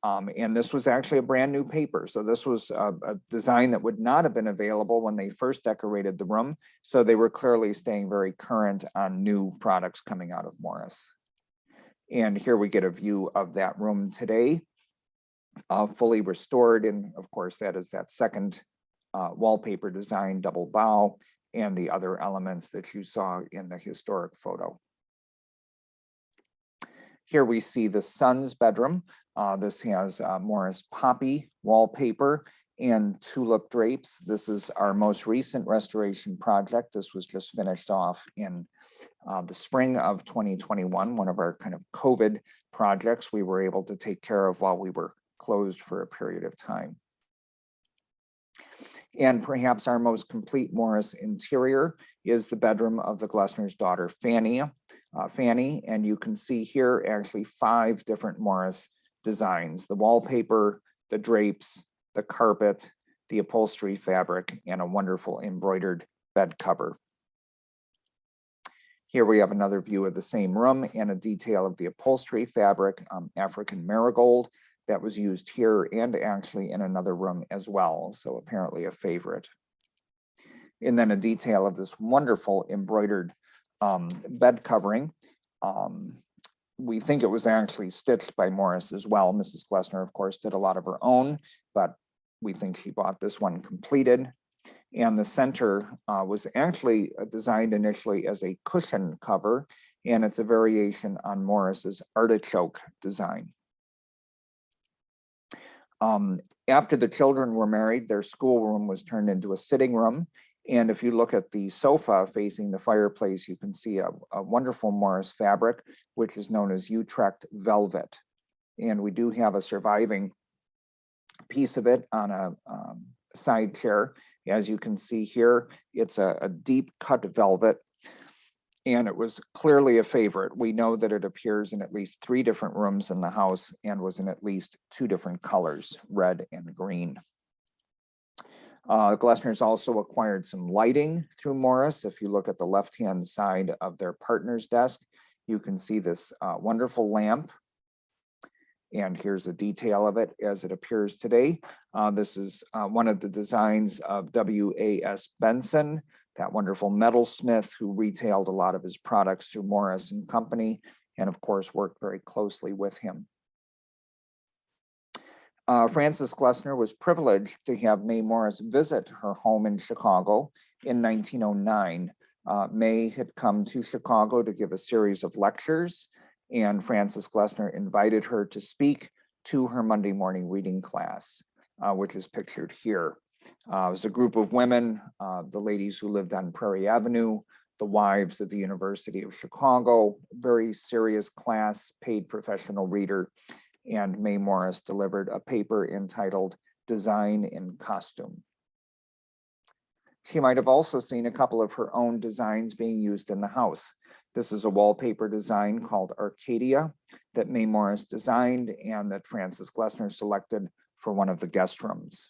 And this was actually a brand new paper. So this was a design that would not have been available when they first decorated the room. So they were clearly staying very current on new products coming out of Morris. And here we get a view of that room today. Fully restored, and of course that is that second wallpaper design, double bow, and the other elements that you saw in the historic photo. Here we see the son's bedroom. This has Morris poppy wallpaper and tulip drapes. This is our most recent restoration project. This was just finished off in the spring of 2021, one of our kind of COVID projects we were able to take care of while we were closed for a period of time. And perhaps our most complete Morris interior is the bedroom of the Glessner's daughter, Fanny. And you can see here actually 5 different Morris designs: the wallpaper, the drapes, the carpet, the upholstery fabric, and a wonderful embroidered bed cover. Here we have another view of the same room and a detail of the upholstery fabric, African marigold, that was used here and actually in another room as well. So apparently a favorite. And then a detail of this wonderful embroidered bed covering. We think it was actually stitched by Morris as well. Mrs. Glessner, of course, did a lot of her own, but we think she bought this one completed. And the center was actually designed initially as a cushion cover, and it's a variation on Morris's artichoke design. After the children were married, their schoolroom was turned into a sitting room. And if you look at the sofa facing the fireplace, you can see a wonderful Morris fabric, which is known as Utrecht velvet. And we do have a surviving piece of it on a side chair. As you can see here, it's a deep cut velvet, and it was clearly a favorite. We know that it appears in at least 3 different rooms in the house and was in at least 2 different colors, red and green. Glessner's also acquired some lighting through Morris. If you look at the left-hand side of their partner's desk, you can see this wonderful lamp. And here's a detail of it as it appears today. This is one of the designs of W.A.S. Benson, that wonderful metalsmith who retailed a lot of his products through Morris and Company, and of course worked very closely with him. Frances Glessner was privileged to have May Morris visit her home in Chicago in 1909. May had come to Chicago to give a series of lectures, and Frances Glessner invited her to speak to her Monday morning reading class, which is pictured here. It was a group of women, the ladies who lived on Prairie Avenue, the wives of the University of Chicago, very serious class, paid professional reader, and May Morris delivered a paper entitled Design in Costume. She might have also seen a couple of her own designs being used in the house. This is a wallpaper design called Arcadia that May Morris designed and that Frances Glessner selected for one of the guest rooms.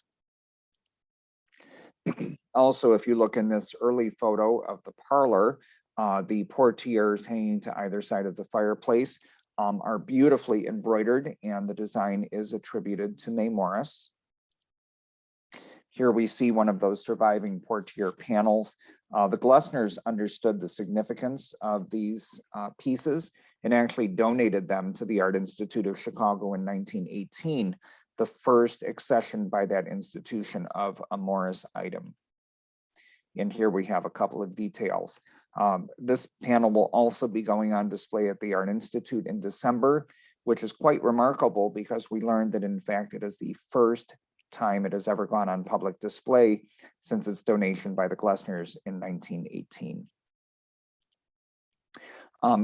Also, if you look in this early photo of the parlor, the portieres hanging to either side of the fireplace are beautifully embroidered, and the design is attributed to May Morris. Here we see one of those surviving portiere panels. The Glessners understood the significance of these pieces and actually donated them to the Art Institute of Chicago in 1918, the first accession by that institution of a Morris item. And here we have a couple of details. This panel will also be going on display at the Art Institute in December, which is quite remarkable because we learned that in fact it is the first time it has ever gone on public display since its donation by the Glessners in 1918.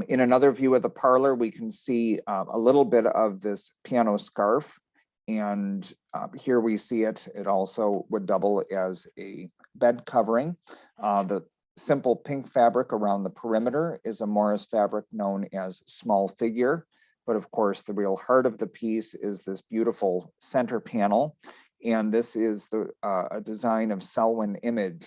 In another view of the parlor, we can see a little bit of this piano scarf, and here we see it. It also would double as a bed covering. The simple pink fabric around the perimeter is a Morris fabric known as small figure, but of course the real heart of the piece is this beautiful center panel. And this is a design of Selwyn Image,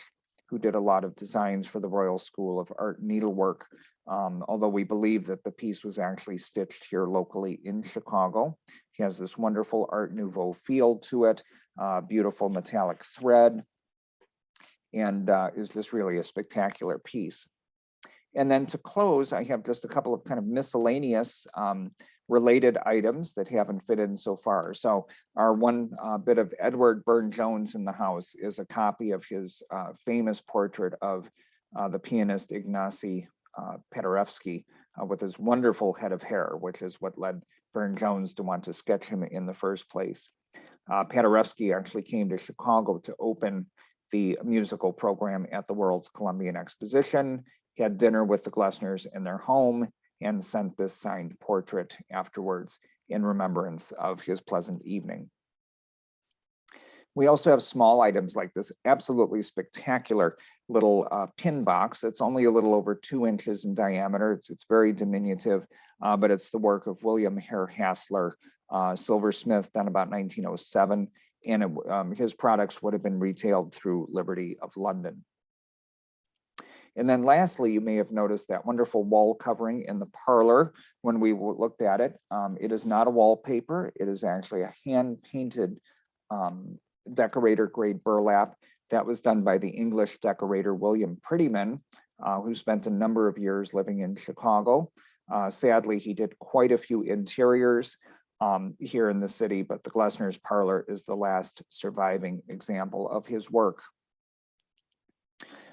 who did a lot of designs for the Royal School of Art Needlework, although we believe that the piece was actually stitched here locally in Chicago. He has this wonderful Art Nouveau feel to it, beautiful metallic thread, and is just really a spectacular piece. And then to close, I have just a couple of kind of miscellaneous related items that haven't fit in so far. So our one bit of Edward Burne-Jones in the house is a copy of his famous portrait of the pianist Ignacy Paderewski with his wonderful head of hair, which is what led Burne-Jones to want to sketch him in the first place. Paderewski actually came to Chicago to open the musical program at the World's Columbian Exposition. He had dinner with the Glessners in their home and sent this signed portrait afterwards in remembrance of his pleasant evening. We also have small items like this absolutely spectacular little pin box. It's only a little over 2 inches in diameter. It's very diminutive, but it's the work of William Hare Hassler, silversmith, done about 1907, and his products would have been retailed through Liberty of London. And then lastly, you may have noticed that wonderful wall covering in the parlor when we looked at it. It is not a wallpaper. It is actually a hand-painted decorator grade burlap that was done by the English decorator William Prettyman, who spent a number of years living in Chicago. Sadly, he did quite a few interiors here in the city, but the Glessner's parlor is the last surviving example of his work.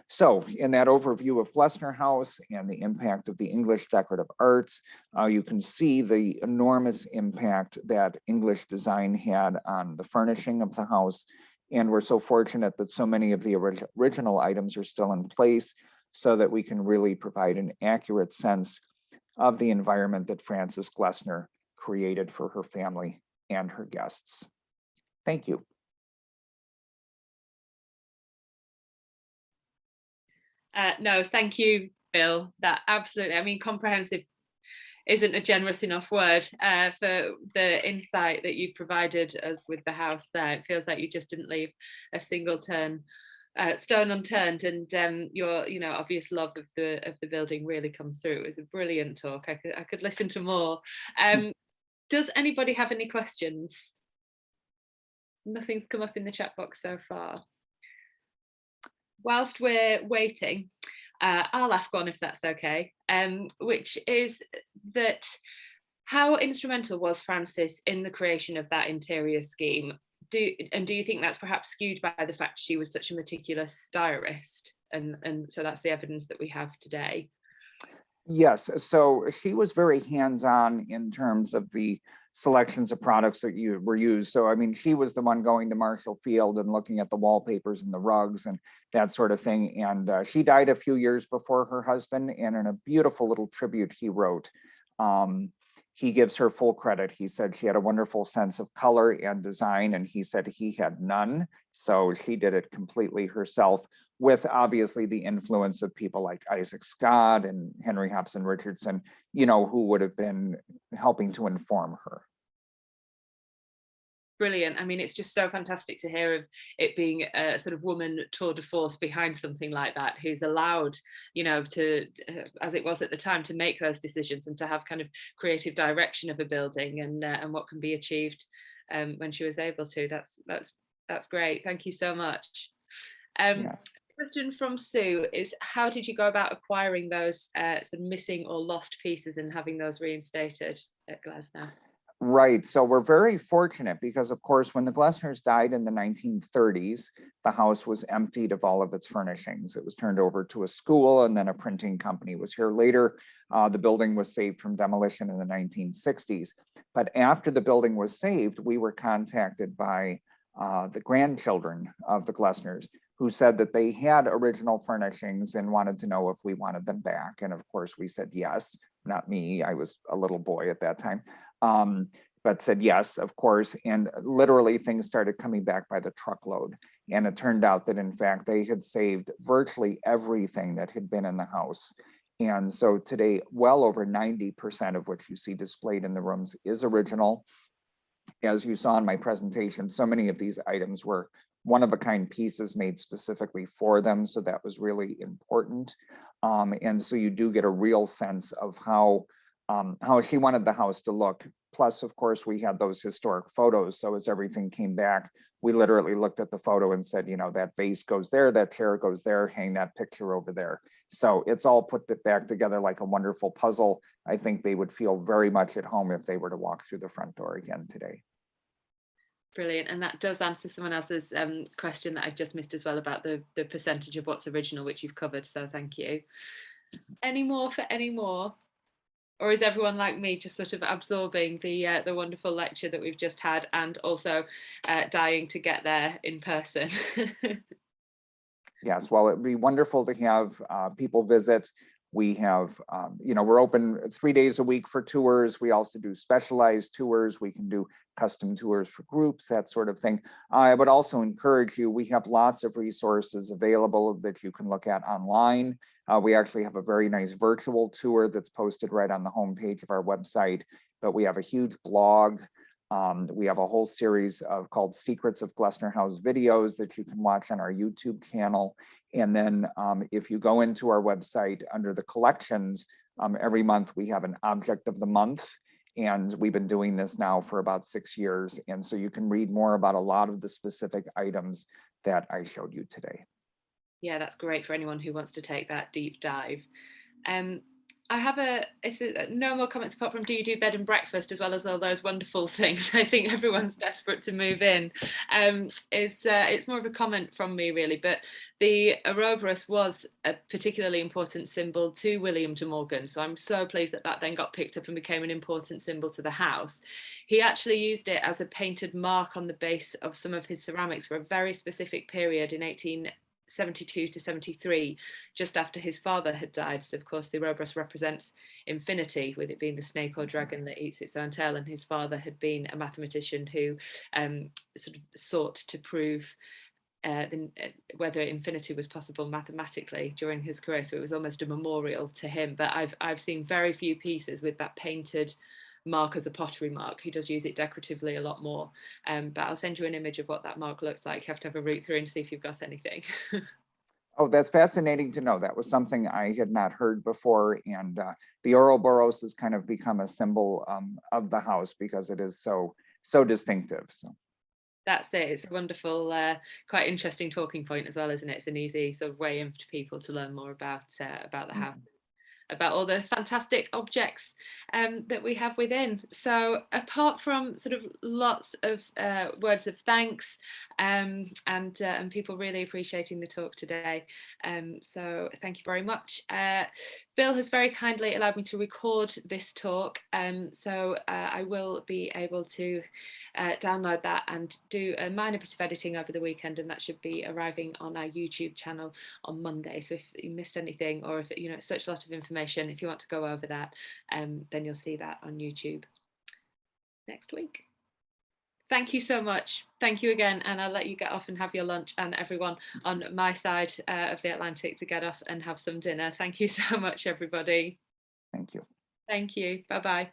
So in that overview of Glessner House and the impact of the English decorative arts, you can see the enormous impact that English design had on the furnishing of the house. And we're so fortunate that so many of the original items are still in place so that we can really provide an accurate sense of the environment that Frances Glessner created for her family and her guests. Thank you. No, thank you, Bill. That absolutely, I mean, comprehensive isn't a generous enough word for the insight that you provided us with the house there. It feels like you just didn't leave a single stone unturned, and your obvious love of the building really comes through. It was a brilliant talk. I could listen to more. Does anybody have any questions? Nothing's come up in the chat box so far. Whilst we're waiting, I'll ask one if that's okay, which is that how instrumental was Frances in the creation of that interior scheme? Do you think that's perhaps skewed by the fact she was such a meticulous diarist, and so that's the evidence that we have today? Yes, so she was very hands-on in terms of the selections of products that were used. So, I mean, she was the one going to Marshall Field and looking at the wallpapers and the rugs and that sort of thing. And she died a few years before her husband, and in a beautiful little tribute he wrote, he gives her full credit. He said she had a wonderful sense of color and design, and he said he had none. So she did it completely herself, with obviously the influence of people like Isaac Scott and Henry Hobson Richardson, who would have been helping to inform her. Brilliant. I mean, it's just so fantastic to hear of it being a sort of woman tour de force behind something like that, who's allowed, to, as it was at the time, to make those decisions and to have kind of creative direction of a building and what can be achieved when she was able to. That's great. Thank you so much. Yes. Question from Sue is, how did you go about acquiring those sort of missing or lost pieces and having those reinstated at Glessner? Right. So we're very fortunate because, of course, when the Glessners died in the 1930s, the house was emptied of all of its furnishings. It was turned over to a school, and then a printing company was here later. The building was saved from demolition in the 1960s. But after the building was saved, we were contacted by the grandchildren of the Glessners, who said that they had original furnishings and wanted to know if we wanted them back. And of course, we said yes. Not me, I was a little boy at that time, but said yes, of course. And literally things started coming back by the truckload. And it turned out that in fact, they had saved virtually everything that had been in the house. And so today, well over 90% of what you see displayed in the rooms is original. As you saw in my presentation, so many of these items were one-of-a-kind pieces made specifically for them. So that was really important. And so you do get a real sense of how she wanted the house to look. Plus, of course, we had those historic photos. So as everything came back, we literally looked at the photo and said, that vase goes there, that chair goes there, hang that picture over there. So it's all put back together like a wonderful puzzle. I think they would feel very much at home if they were to walk through the front door again today. Brilliant. And that does answer someone else's question that I just missed as well about the percentage of what's original, which you've covered. So thank you. Any more for any more? Or is everyone like me just sort of absorbing the wonderful lecture that we've just had and also dying to get there in person? Yes, well, it'd be wonderful to have people visit. We have, we're open 3 days a week for tours. We also do specialized tours. We can do custom tours for groups, that sort of thing. I would also encourage you, we have lots of resources available that you can look at online. We actually have a very nice virtual tour that's posted right on the homepage of our website, but we have a huge blog. We have a whole series called Secrets of Glessner House videos that you can watch on our YouTube channel. And then if you go into our website under the collections, every month we have an object of the month. And we've been doing this now for about 6 years. And so you can read more about a lot of the specific items that I showed you today. Yeah, that's great for anyone who wants to take that deep dive. I have no more comments apart from, do you do bed and breakfast as well as all those wonderful things? I think everyone's desperate to move in. It's more of a comment from me really, but the Ouroboros was a particularly important symbol to William de Morgan. So I'm so pleased that then got picked up and became an important symbol to the house. He actually used it as a painted mark on the base of some of his ceramics for a very specific period in 1872 to 73, just after his father had died. So of course the Ouroboros represents infinity, with it being the snake or dragon that eats its own tail, and his father had been a mathematician who sort of sought to prove whether infinity was possible mathematically during his career. So it was almost a memorial to him. But I've seen very few pieces with that painted mark as a pottery mark. He does use it decoratively a lot more, but I'll send you an image of what that mark looks like. You have to have a root through and see if you've got anything. Oh, that's fascinating to know. That was something I had not heard before. And the Ouroboros has kind of become a symbol of the house because it is so distinctive. So that's it. It's a wonderful, quite interesting talking point as well, isn't it? It's an easy sort of way in for people to learn more about the house, about all the fantastic objects that we have within. So apart from sort of lots of words of thanks and people really appreciating the talk today, so thank you very much. Bill has very kindly allowed me to record this talk, so I will be able to download that and do a minor bit of editing over the weekend, and that should be arriving on our YouTube channel on Monday. So if you missed anything, or if it's such a lot of information, if you want to go over that, then you'll see that on YouTube next week. Thank you so much. Thank you again, and I'll let you get off and have your lunch, and everyone on my side of the Atlantic to get off and have some dinner. Thank you so much, everybody. thank you. Thank you. Bye-bye.